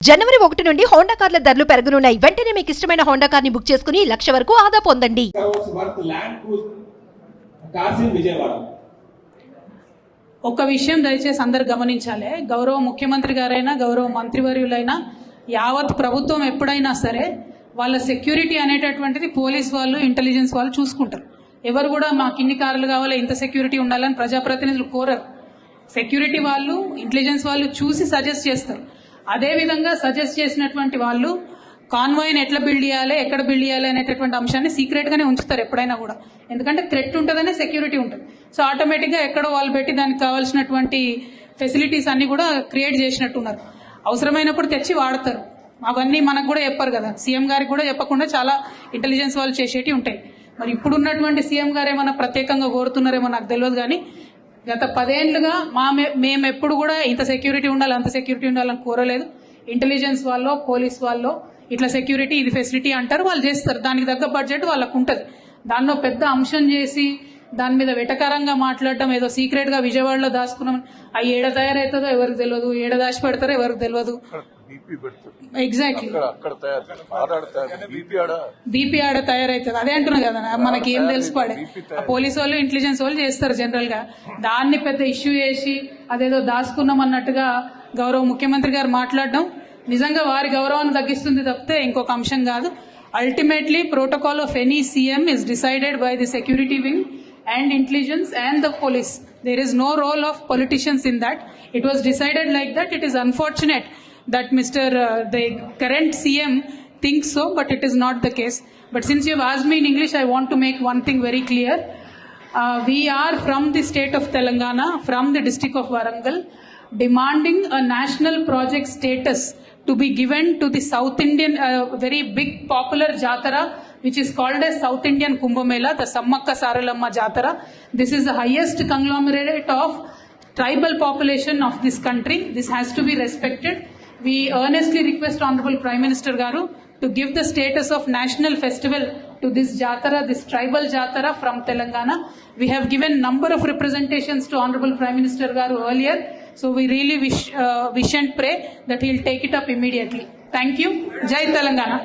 జనవరి 1 నుండి హోండా కార్ల ధరలు పెరగనున్నాయి. వెంటనే మీకు ఇష్టమైన హోండా కార్ ని బుక్ చేసుకుని 1,00,000 వరకు ఆదా పొందండి. ఒక విషయం దయచేసి అందరు గమనించాలి. గౌరవ ముఖ్యమంత్రి గారైనా గౌరవ మంత్రివర్యులైనా యావత్ ప్రభుత్వం ఎప్పుడైనా సరే వాళ్ళ సెక్యూరిటీ అనేటటువంటిది పోలీస్ వాళ్ళు ఇంటెలిజెన్స్ వాళ్ళు చూసుకుంటారు. ఎవరు కూడా మాకు ఇన్ని కార్లు కావాలి ఇంత సెక్యూరిటీ ఉండాలని ప్రజాప్రతినిధులు కోరరు. సెక్యూరిటీ వాళ్ళు ఇంటెలిజెన్స్ వాళ్ళు చూసి సజెస్ట్ చేస్తారు. అదే విధంగా సజెస్ట్ చేసినటువంటి వాళ్ళు కాన్వాయ్ని ఎట్లా బిల్డ్ చేయాలి ఎక్కడ బిల్డ్ చేయాలి అనేటటువంటి అంశాన్ని సీక్రెట్ గానే ఉంచుతారు ఎప్పుడైనా కూడా. ఎందుకంటే థ్రెట్ ఉంటుందనే సెక్యూరిటీ ఉంటుంది. సో ఆటోమేటిక్ గా ఎక్కడో వాళ్ళు పెట్టి దానికి కావాల్సినటువంటి ఫెసిలిటీస్ అన్ని కూడా క్రియేట్ చేసినట్టున్నారు. అవసరమైనప్పుడు తెచ్చి వాడతారు. అవన్నీ మనకు కూడా చెప్పారు కదా, సీఎం గారికి కూడా చెప్పకుండా చాలా ఇంటెలిజెన్స్ వాళ్ళు చేసేటి ఉంటాయి. మరి ఇప్పుడున్నటువంటి సీఎం గారు ఏమన్నా ప్రత్యేకంగా కోరుతున్నారేమో నాకు తెలియదు. కానీ గత 10 ఏళ్లుగా మేము ఎప్పుడు కూడా ఇంత సెక్యూరిటీ ఉండాలి అంత సెక్యూరిటీ ఉండాలని కోరలేదు. ఇంటెలిజెన్స్ వాళ్ళు పోలీస్ వాళ్ళు ఇట్లా సెక్యూరిటీ ఇది ఫెసిలిటీ అంటారు, వాళ్ళు చేస్తారు. దానికి తగ్గ బడ్జెట్ వాళ్ళకు ఉంటుంది. దానిలో పెద్ద అంశం చేసి దాని మీద వెటకారంగా మాట్లాడడం, ఏదో సీక్రెట్ గా విజయవాడలో దాచుకున్నాం, ఆ ఏడ తయారవుతుందో ఎవరికి తెలియదు, ఏడ దాచి పెడతారో ఎవరికి తెలియదు. ఎగ్జాక్ట్లీ బీపీ ఆడ తయారవుతుంది. అదే అంటున్నా కదా, మనకి ఏం తెలుసు పడే. పోలీసు వాళ్ళు ఇంటెలిజెన్స్ వాళ్ళు చేస్తారు జనరల్ గా. దాన్ని పెద్ద ఇష్యూ చేసి అదేదో దాచుకున్నాం అన్నట్టుగా గౌరవ ముఖ్యమంత్రి గారు మాట్లాడడం నిజంగా వారి గౌరవాన్ని తగ్గిస్తుంది తప్పితే ఇంకొక అంశం కాదు. Ultimately protocol of any CM is decided by the security wing and intelligence and the police. There is no role of politicians in that. It was decided like that. It is unfortunate that the current CM thinks so, but it is not the case. But since you have asked me in English, I want to make one thing very clear. We are from the state of Telangana, from the district of Warangal, demanding a national project status to be given to the South Indian, very big popular Jatara, which is called as South Indian Kumbh Mela, the Sammakka Saralamma Jatara. This is the highest conglomerate of tribal population of this country. This has to be respected. We earnestly request Honorable Prime Minister Garu to give the status of national festival to this Jatara, this tribal Jatara from Telangana. We have given number of representations to Honorable Prime Minister Garu earlier. So we really wish and pray that he will take it up immediately. Thank you. Jai Telangana.